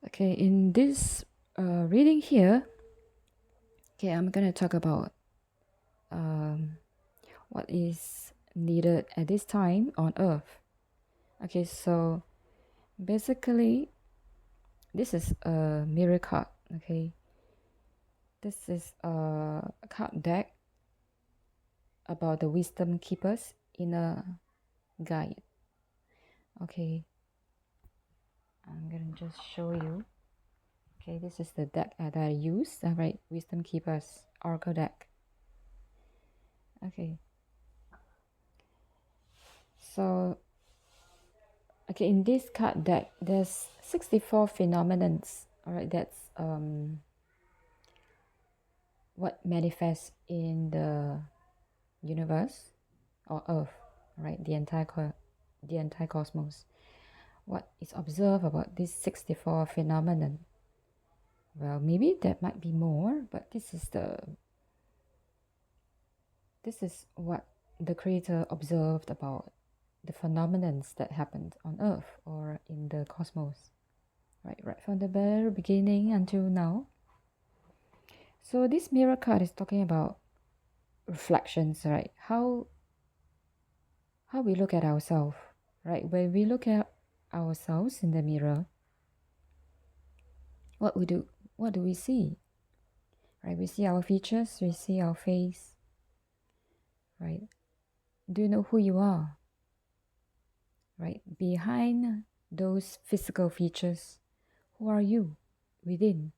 Okay, in this reading here, okay, I'm gonna talk about um, what is needed at this time on Earth. Okay, so basically, this is a mirror card. Okay, this is a card deck about the wisdom keepers inner guide. Okay, I'm gonna just show you. Okay, this is the deck that I use. All right, wisdom keepers oracle deck. Okay, so okay, in this card deck, there's 64 phenomenons. All right, that's what manifests in the universe or Earth, right? The entire cosmos. What is observed about this 64 phenomenon? Well, maybe there might be more, but this is what the creator observed about the phenomenons that happened on Earth or in the cosmos. Right from the very beginning until now. So this mirror card is talking about reflections, right? How we look at ourselves, right? When we look at ourselves in the mirror, what we do, what do we see? Right? We see our features, we see our face, right? Do you know who you are? Right? Behind those physical features, who are you within?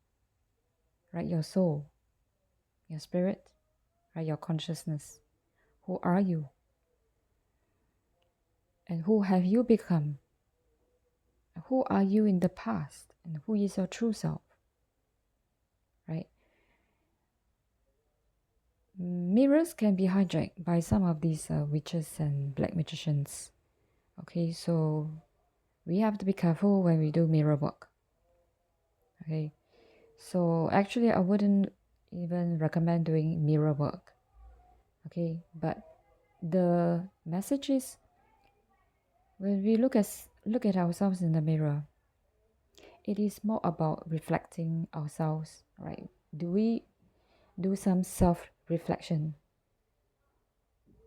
Right? Your soul, your spirit, right? Your consciousness. Who are you? And who have you become? Who are you in the past? And who is your true self? Right? Mirrors can be hijacked by some of these witches and black magicians. Okay, so we have to be careful when we do mirror work. Okay, so actually I wouldn't even recommend doing mirror work. Okay, but the message is when we look at ourselves in the mirror, it is more about reflecting ourselves, right? Do we do some self-reflection?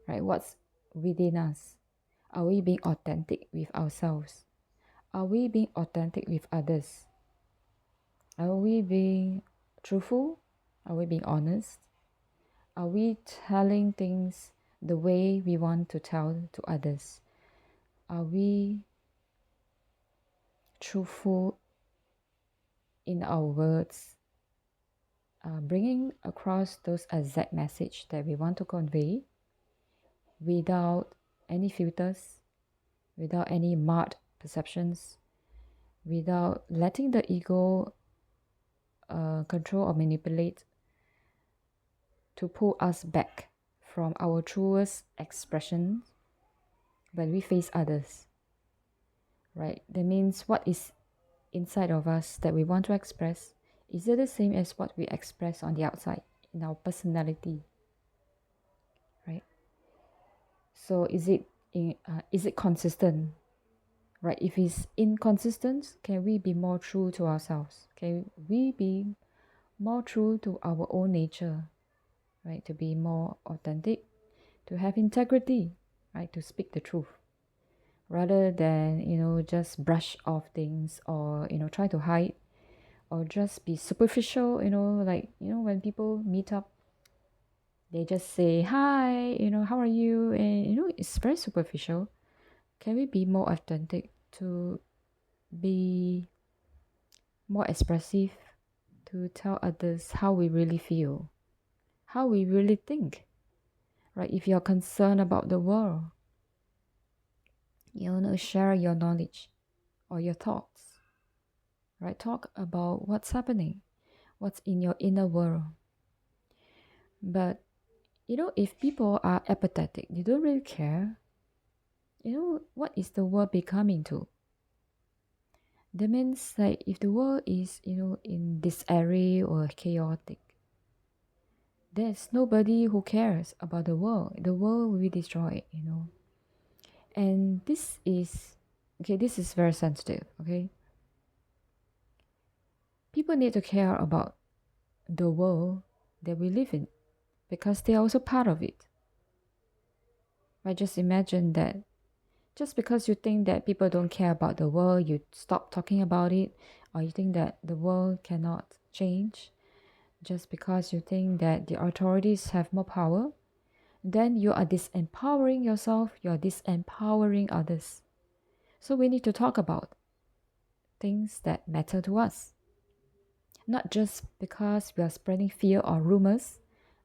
Right? What's within us? Are we being authentic with ourselves? Are we being authentic with others? Are we being truthful? Are we being honest? Are we telling things the way we want to tell to others? Are we truthful in our words, bringing across those exact message that we want to convey without any filters, without any marred perceptions, without letting the ego control or manipulate to pull us back from our truest expression when we face others, right? That means what is inside of us that we want to express, is it the same as what we express on the outside in our personality, right? So is it consistent, right? If it's inconsistent, can we be more true to ourselves? Can we be more true to our own nature, right? To be more authentic, to have integrity, right? To speak the truth rather than, just brush off things or, try to hide or just be superficial, like, when people meet up, they just say, hi, how are you? And, it's very superficial. Can we be more authentic to be more expressive, to tell others how we really feel, how we really think, right? If you're concerned about the world, share your knowledge or your thoughts, right? Talk about what's happening, what's in your inner world. But, if people are apathetic, they don't really care, what is the world becoming to? That means like if the world is, in disarray or chaotic, there's nobody who cares about the world. The world will be destroyed, And this is, okay, this is very sensitive, okay? People need to care about the world that we live in because they are also part of it. I just imagine that just because you think that people don't care about the world, you stop talking about it, or you think that the world cannot change, just because you think that the authorities have more power, then you are disempowering yourself, you are disempowering others. So we need to talk about things that matter to us. Not just because we are spreading fear or rumors,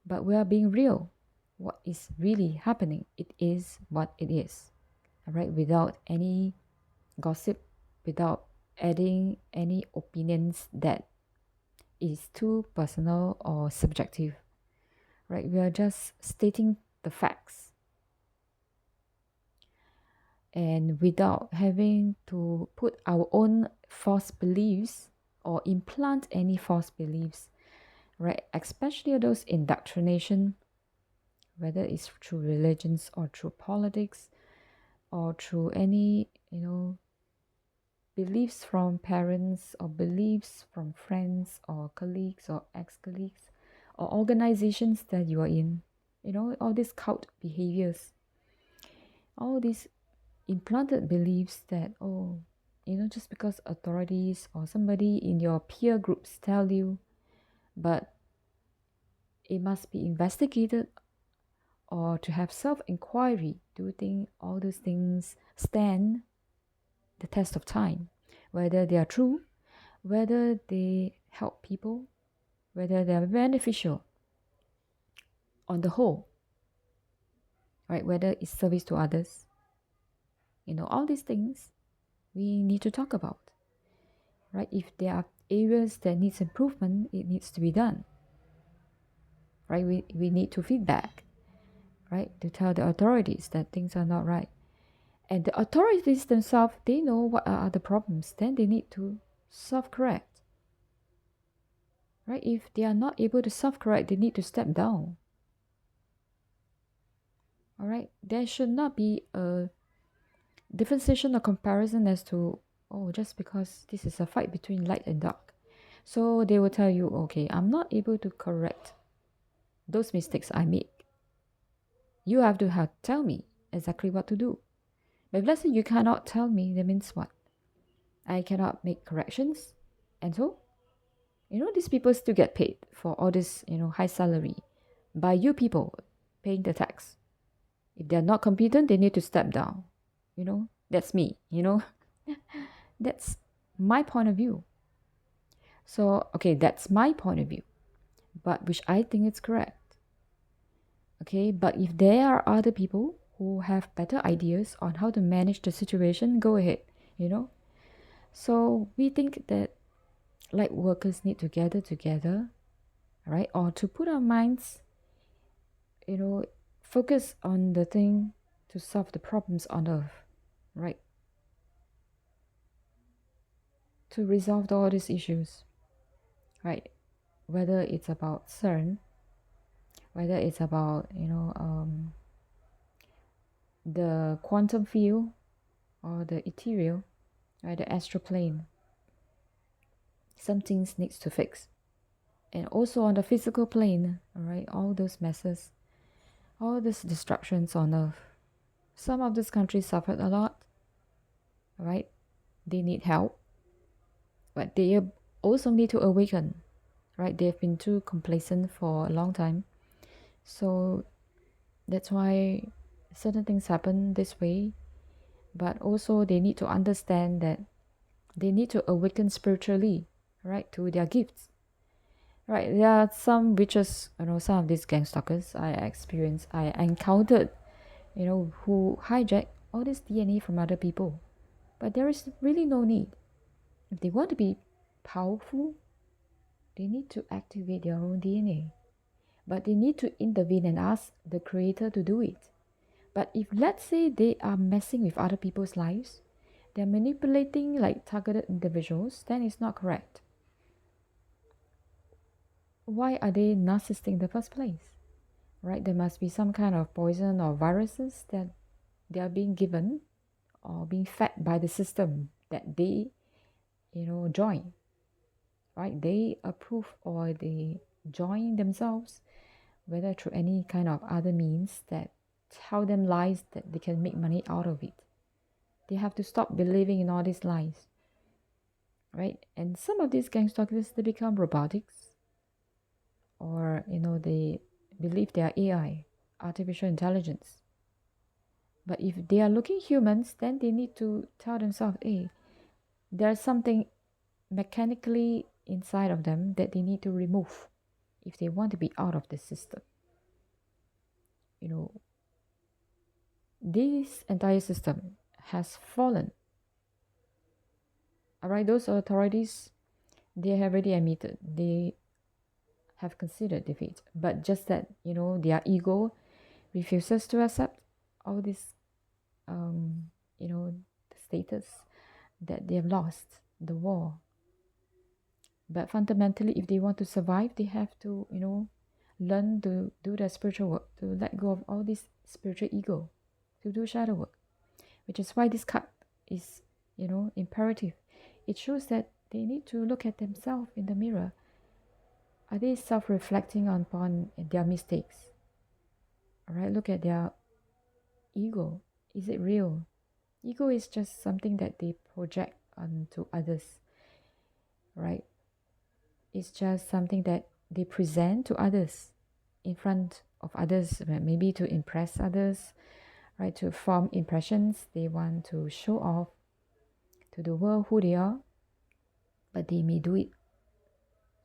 but we are being real. What is really happening? It is what it is. All right, without any gossip, without adding any opinions that is too personal or subjective. Right? We are just stating the facts. And without having to put our own false beliefs or implant any false beliefs, right? Especially those indoctrination, whether it's through religions or through politics or through any, beliefs from parents or beliefs from friends or colleagues or ex-colleagues or organizations that you are in, all these cult behaviors, all these implanted beliefs that, just because authorities or somebody in your peer groups tell you, but it must be investigated or to have self-inquiry. Do you think all those things stand the test of time? Whether they are true, whether they help people, whether they are beneficial on the whole, right? Whether it's service to others. All these things we need to talk about, right? If there are areas that needs improvement, it needs to be done, right? We need to feedback, right? To tell the authorities that things are not right. And the authorities themselves, they know what are the problems, then they need to self-correct, right? If they are not able to self-correct, they need to step down. All right, there should not be a differentiation or comparison as to, just because this is a fight between light and dark. So they will tell you, okay, I'm not able to correct those mistakes I make. You have to tell me exactly what to do. But if let's say you cannot tell me, that means what? I cannot make corrections. And so, these people still get paid for all this, high salary by you people paying the tax. If they're not competent, they need to step down. That's me, That's my point of view. So, okay, that's my point of view, but which I think is correct. Okay, but if there are other people who have better ideas on how to manage the situation, go ahead, So we think that like workers need to gather together, right? Or to put our minds, focus on the thing to solve the problems on earth, right? To resolve all these issues, right? Whether it's about CERN, whether it's about, the quantum field or the ethereal, right? The astral plane. Some things needs to fix. And also on the physical plane, all right, all those messes, all these destructions on earth. Some of these countries suffered a lot, right? They need help, but they also need to awaken, right? They've been too complacent for a long time. So that's why certain things happen this way, but also they need to understand that they need to awaken spiritually, right, to their gifts. Right, there are some witches, some of these gang stalkers I encountered, who hijack all this DNA from other people. But there is really no need. If they want to be powerful, they need to activate their own DNA. But they need to intervene and ask the creator to do it. But if let's say they are messing with other people's lives, they're manipulating like targeted individuals, then it's not correct. Why are they narcissistic in the first place? Right? There must be some kind of poison or viruses that they are being given or being fed by the system that they, join. right? They approve or they join themselves, whether through any kind of other means that tell them lies that they can make money out of it. They have to stop believing in all these lies, right? And some of these gang stalkers, they become robotics, or they believe they are AI, artificial intelligence. But if they are looking humans, then they need to tell themselves, hey, there's something mechanically inside of them that they need to remove if they want to be out of the system. This entire system has fallen. All right, those authorities, they have already admitted they have considered defeat, but just that their ego refuses to accept all this, the status that they have lost the war. But fundamentally, if they want to survive, they have to learn to do their spiritual work, to let go of all this spiritual ego, to do shadow work, which is why this card is imperative. It shows that they need to look at themselves in the mirror. Are they self-reflecting upon their mistakes? All right, look at their ego. Is it real? Ego is just something that they project onto others, right? It's just something that they present to others, in front of others, maybe to impress others, right? To form impressions. They want to show off to the world who they are, but they may do it,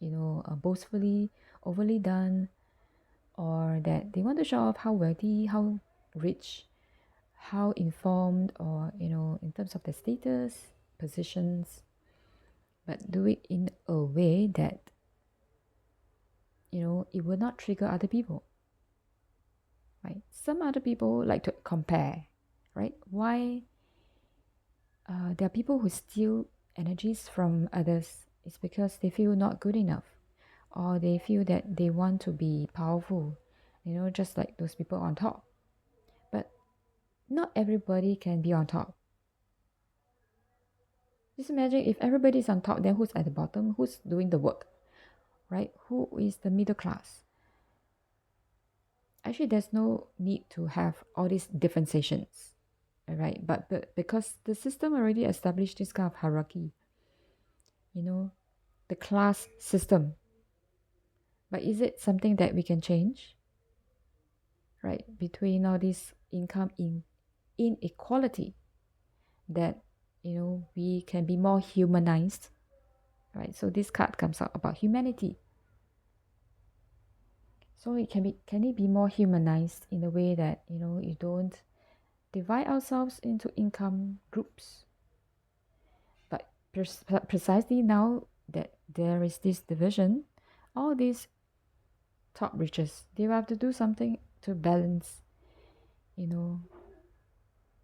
boastfully, overly done, or that they want to show off how wealthy, how rich, how informed, or in terms of their status, positions, but do it in a way that it will not trigger other people, right? Some other people like to compare, right? Why there are people who steal energies from others? It's because they feel not good enough, or they feel that they want to be powerful, just like those people on top. But not everybody can be on top. Just imagine if everybody's on top, then who's at the bottom? Who's doing the work, right? Who is the middle class? Actually, there's no need to have all these differentiations, right? But because the system already established this kind of hierarchy, the class system. But is it something that we can change, right? Between all this income inequality, that we can be more humanized, right? So this card comes out about humanity. So can it be more humanized in a way that you don't divide ourselves into income groups, but precisely now that there is this division, all these top riches, they will have to do something to balance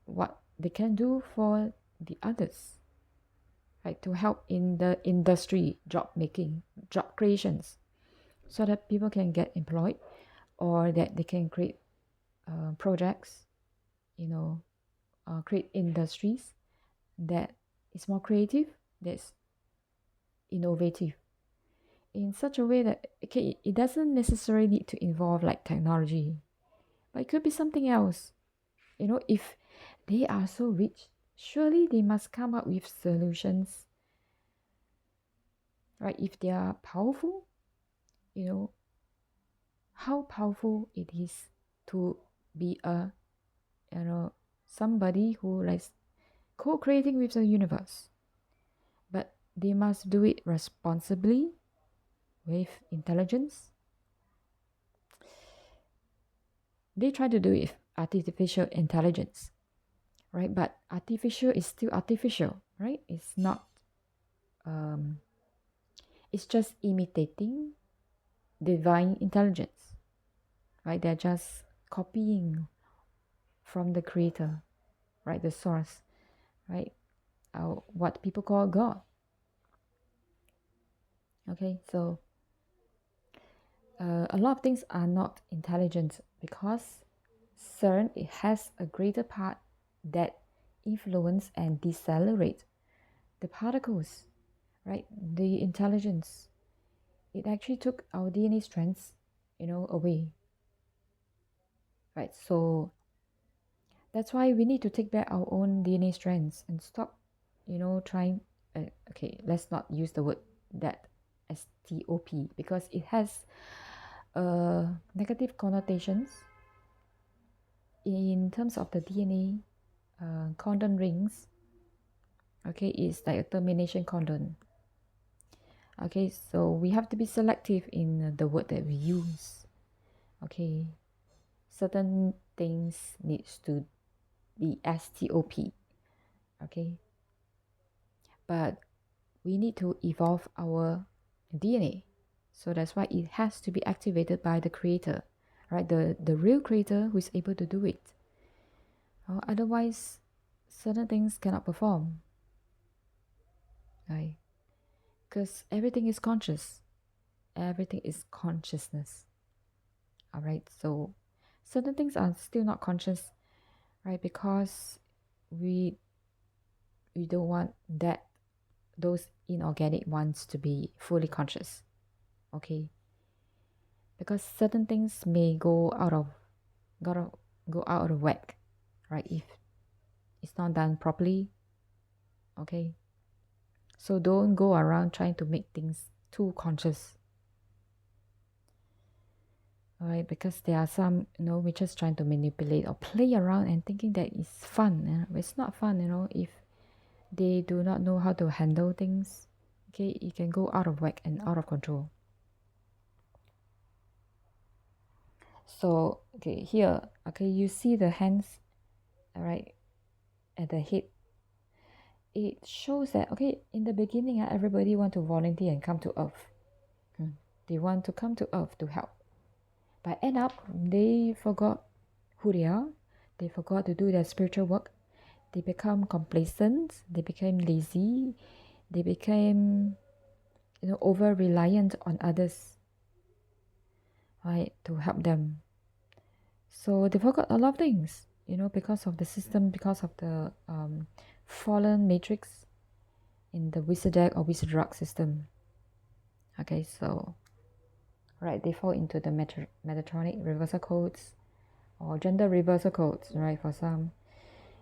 what they can do for the others, right? To help in the industry, job making, job creations, so that people can get employed, or that they can create projects, create industries that is more creative, that's innovative, in such a way that it doesn't necessarily need to involve like technology, but it could be something else. If they are so rich, surely they must come up with solutions, right? If they are powerful, how powerful it is to be a somebody who likes co-creating with the universe, but they must do it responsibly, with intelligence. They try to do it with artificial intelligence, right? But artificial is still artificial, right? It's not it's just imitating divine intelligence, right? They're just copying from the creator, right? The source, right? What people call God. Okay, so a lot of things are not intelligent because CERN, it has a greater part that influence and decelerate the particles, right? The intelligence, it actually took our DNA strands, away, right? So that's why we need to take back our own DNA strands and stop, trying. Okay, let's not use the word that STOP because it has negative connotations in terms of the DNA codon rings. Okay, it's like a termination codon. Okay, so we have to be selective in the word that we use. Okay, certain things needs to be STOP. Okay, but we need to evolve our DNA. So that's why it has to be activated by the creator, right? The real creator who is able to do it. Otherwise, certain things cannot perform, right? Because everything is conscious. Everything is consciousness. All right. So certain things are still not conscious, right? Because we don't want those inorganic ones to be fully conscious. Okay. Because certain things may gotta go out of whack, right? If it's not done properly. Okay. So don't go around trying to make things too conscious. All right, because there are some, we're just trying to manipulate or play around and thinking that it's fun. It's not fun, if they do not know how to handle things. Okay, it can go out of whack and out of control. So, okay, here, okay, you see the hands, all right, at the head. It shows that, okay, in the beginning, everybody want to volunteer and come to Earth. They want to come to Earth to help. But end up, they forgot who they are. They forgot to do their spiritual work. They become complacent. They became lazy. They became, over reliant on others, right, to help them. So they forgot a lot of things, because of the system, because of the fallen matrix in the Wizardic or Wizardrock system. Okay, so right, they fall into the Metatronic reversal codes or gender reversal codes, right, for some,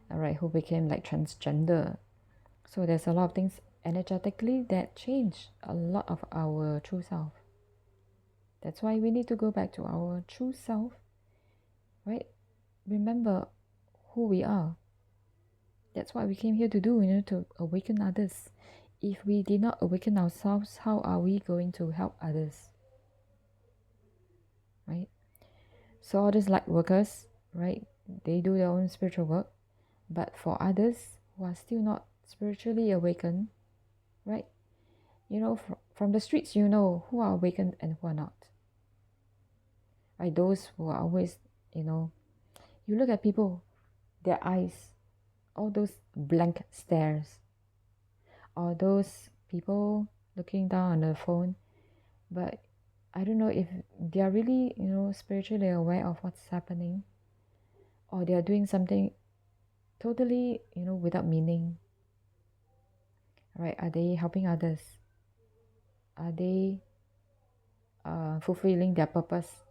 all right, who became like transgender. So there's a lot of things energetically that change a lot of our true self. That's why we need to go back to our true self, right? Remember who we are. That's what we came here to do, to awaken others. If we did not awaken ourselves, how are we going to help others? Right? So all these light workers, right? They do their own spiritual work. But for others who are still not spiritually awakened, right? From the streets, who are awakened and who are not. Right? Those who are always, you look at people, their eyes, all those blank stares, or those people looking down on their phone, but I don't know if they are really, spiritually aware of what's happening, or they are doing something totally, without meaning. Right? Are they helping others? Are they fulfilling their purpose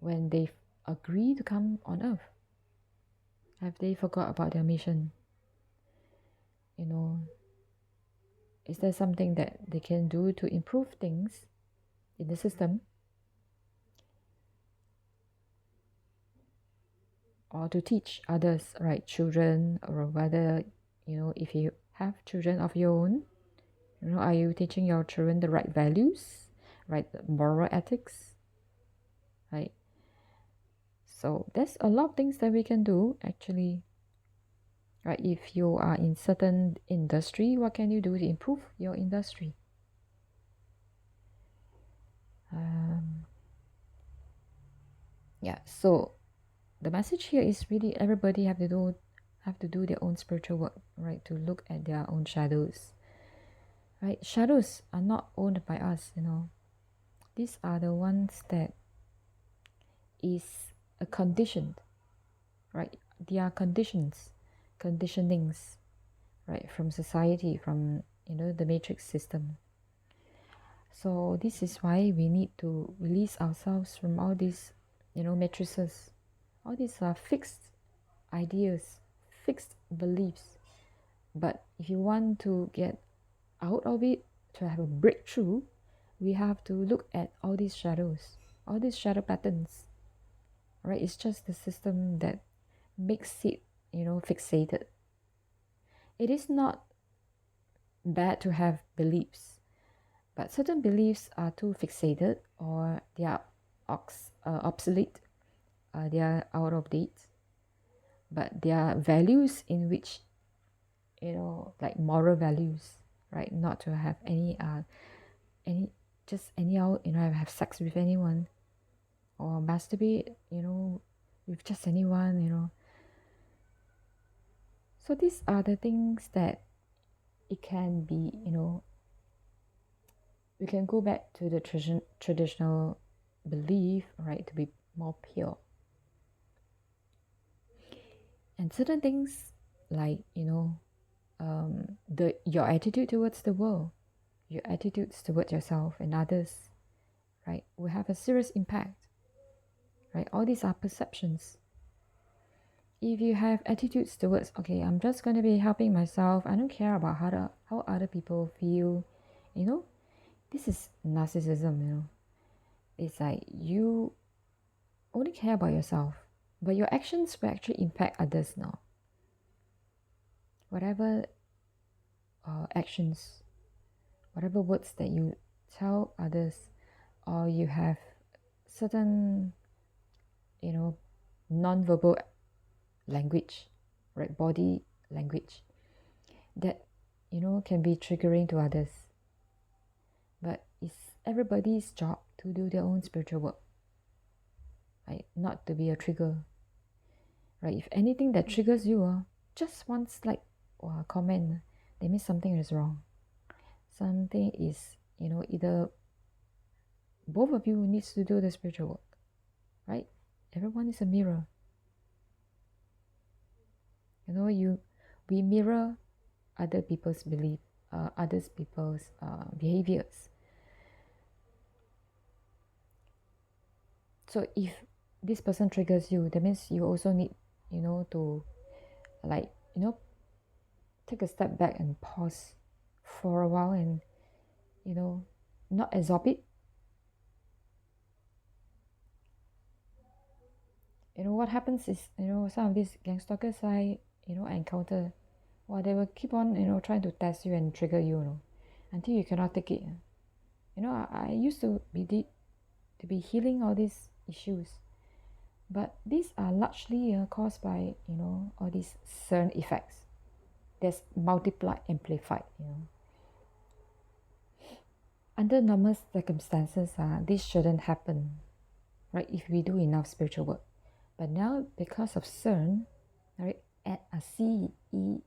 when they agree to come on earth? Have they forgot about their mission? Is there something that they can do to improve things in the system, or to teach others, right? Children, or whether, if you have children of your own, are you teaching your children the right values, right? Moral ethics, right? So there's a lot of things that we can do actually, right? If you are in certain industry, what can you do to improve your industry? Yeah, so the message here is really everybody have to do their own spiritual work, right? To look at their own shadows, right? Shadows are not owned by us. These are the ones that is a conditioned, right? They are conditionings, right? From society, from the matrix system. So this is why we need to release ourselves from all these, matrices. All these are fixed ideas, fixed beliefs. But if you want to get out of it, to have a breakthrough, we have to look at all these shadows, all these shadow patterns. Right? It's just the system that makes it, fixated. It is not bad to have beliefs, but certain beliefs are too fixated, or they are obsolete, they are out of date. But there are values in which, like moral values, right? Not to have any just anyhow, have sex with anyone, or masturbate, with just anyone. So these are the things that it can be, we can go back to the traditional belief, right, to be more pure. And certain things like, your attitude towards the world, your attitudes towards yourself and others, right, will have a serious impact, right? All these are perceptions. If you have attitudes towards, okay, I'm just going to be helping myself, I don't care about how other people feel, this is narcissism. It's like you only care about yourself, but your actions will actually impact others now. Whatever actions, whatever words that you tell others, or you have certain, non-verbal language, right, body language, that, can be triggering to others. But it's everybody's job to do their own spiritual work, right? Not to be a trigger, right? If anything that triggers you, just one slight comment, that means something is wrong. Something is, either both of you needs to do the spiritual work, right? Everyone is a mirror. We mirror other people's belief, others people's behaviors. So if this person triggers you, that means you also need, to like, take a step back and pause for a while and, not absorb it. What happens is, some of these gang stalkers I encounter, they will keep on, trying to test you and trigger you, until you cannot take it. I used to be healing all these issues, but these are largely caused by, all these CERN effects. There's multiplied, amplified, Under normal circumstances, this shouldn't happen, right, if we do enough spiritual work. But now, because of CERN, right, at a CERN,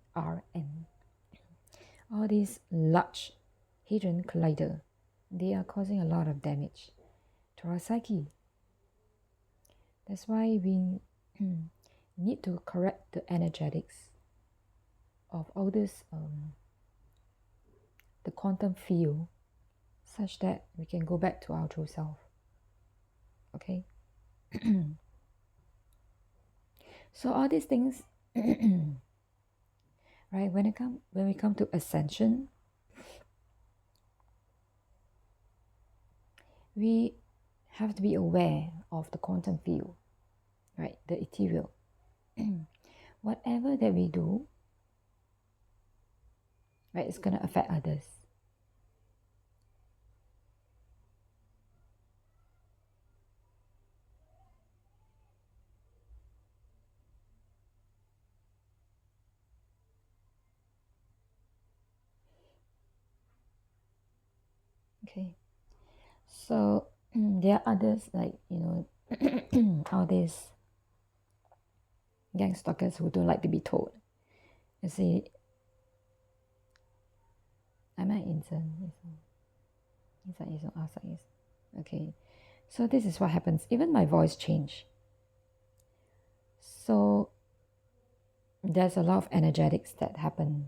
all these large hadron collider, they are causing a lot of damage to our psyche. That's why we need to correct the energetics of all this, the quantum field, such that we can go back to our true self. Okay. So all these things, right? When we come to ascension, we have to be aware of the quantum field, right? The ethereal. Whatever that we do, right, it's gonna affect others. Okay. So there are others like, all these gang stalkers who don't like to be told. You see, am I insane? Inside, outside. Okay. So this is what happens. Even my voice changed. So there's a lot of energetics that happen.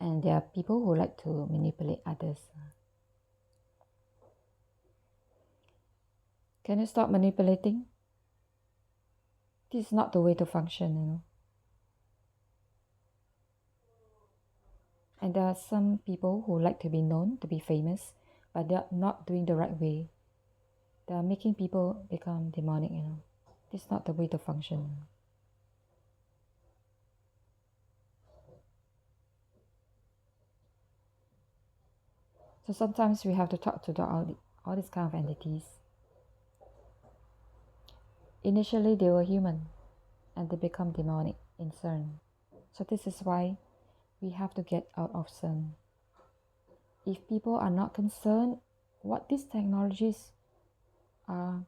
And there are people who like to manipulate others. Can you stop manipulating? This is not the way to function. And there are some people who like to be known, to be famous, but they're not doing the right way. They're making people become demonic. This is not the way to function. So sometimes we have to talk to all these kind of entities. Initially, they were human, and they become demonic in CERN. So this is why we have to get out of CERN. If people are not concerned what these technologies are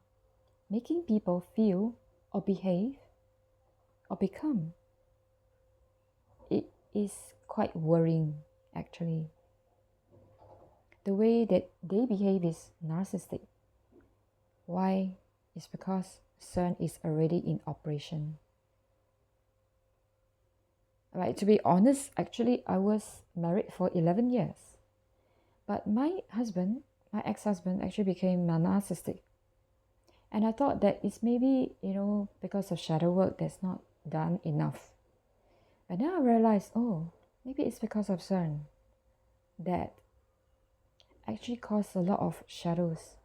making people feel or behave or become, it is quite worrying actually. The way that they behave is narcissistic. Why? It's because CERN is already in operation. Right, to be honest, actually I was married for 11 years. But my ex-husband actually became narcissistic. And I thought that it's maybe, because of shadow work that's not done enough. But now I realized, maybe it's because of CERN that actually caused a lot of shadows.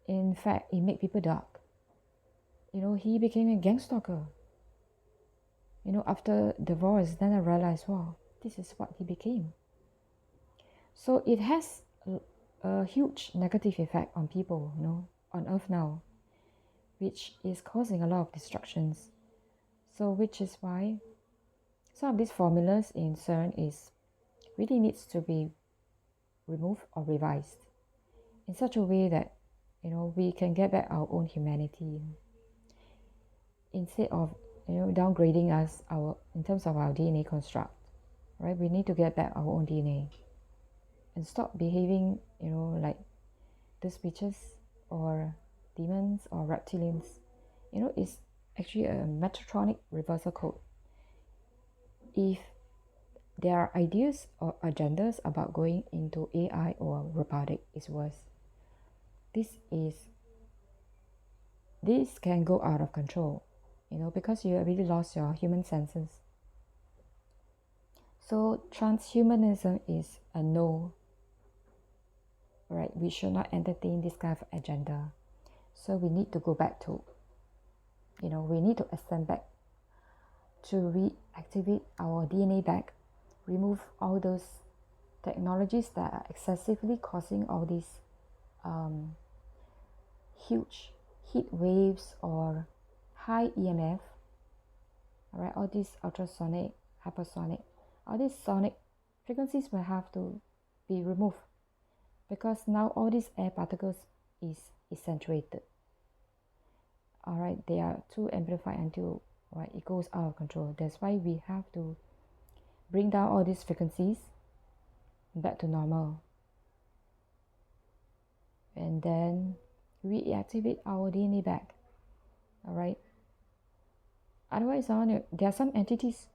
In fact, it made people dark. He became a gang stalker. After divorce, then I realized, wow, this is what he became. So it has a huge negative effect on people, on Earth now, which is causing a lot of destructions. So which is why some of these formulas in CERN really needs to be removed or revised in such a way that we can get back our own humanity instead of downgrading us in terms of our DNA construct. Right, we need to get back our own DNA and stop behaving like these witches or demons or reptilians. It's actually a Metatronic reversal code. If there are ideas or agendas about going into AI or robotic, is worse. This can go out of control, because you really lost your human senses. So transhumanism is a no. Right, we should not entertain this kind of agenda. So we need to go back to, we need to ascend back to reactivate our DNA back, remove all those technologies that are excessively causing all these huge heat waves or high EMF, all right, all these ultrasonic, hypersonic, all these sonic frequencies will have to be removed, because now all these air particles is accentuated. All right, they are too amplified until it goes out of control. That's why we have to bring down all these frequencies back to normal, and then reactivate our DNA back. All right. Otherwise, there are some entities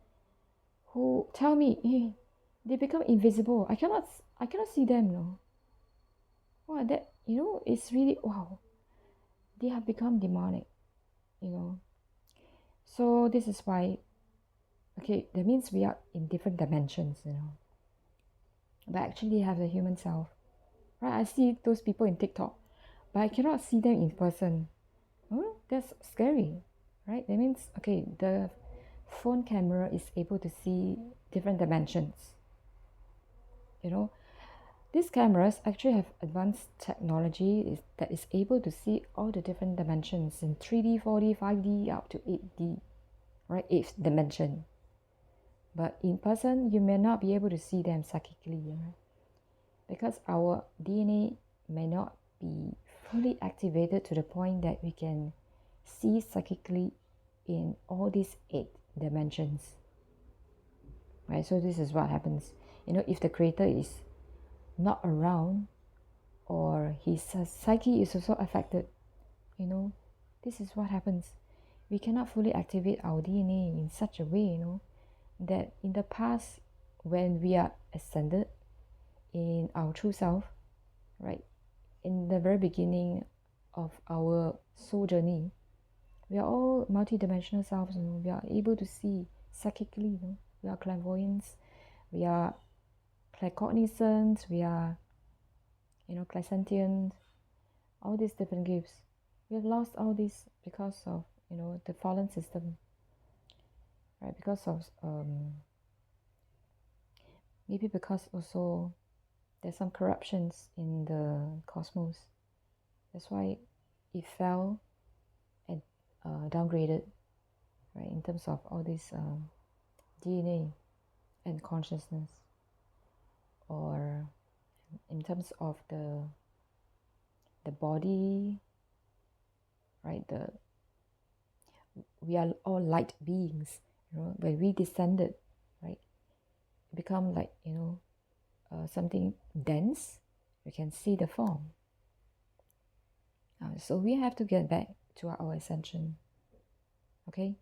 who tell me, they become invisible. I cannot see them. No. Wow, that it's really wow. They have become demonic. So this is why. Okay, that means we are in different dimensions. But actually have the human self. Right? I see those people in TikTok, but I cannot see them in person. That's scary, right? That means, okay, the phone camera is able to see different dimensions. These cameras actually have advanced technology that is able to see all the different dimensions in 3D, 4D, 5D, up to 8D, right? 8th dimension. But in person, you may not be able to see them psychically, right? Because our DNA may not be fully activated to the point that we can see psychically in all these 8 dimensions. Right? So this is what happens. If the creator is not around, or his psyche is also affected, this is what happens. We cannot fully activate our DNA in such a way, that in the past when we are ascended in our true self, right? In the very beginning of our soul journey, we are all multidimensional selves. We are able to see psychically. We are clairvoyants. We are claircognizant. We are, clairsentient. All these different gifts. We have lost all this because of, the fallen system, right? Because of maybe because also there's some corruptions in the cosmos. That's why it fell and downgraded, right? In terms of all this DNA and consciousness, or in terms of the body, right? We are all light beings. When we descended, right, become like something dense. We can see the form. So we have to get back to our ascension. Okay,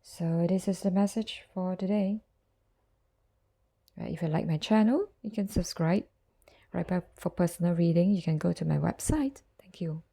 so this is the message for today. If you like my channel, you can subscribe. Right, but for personal reading, you can go to my website. Thank you.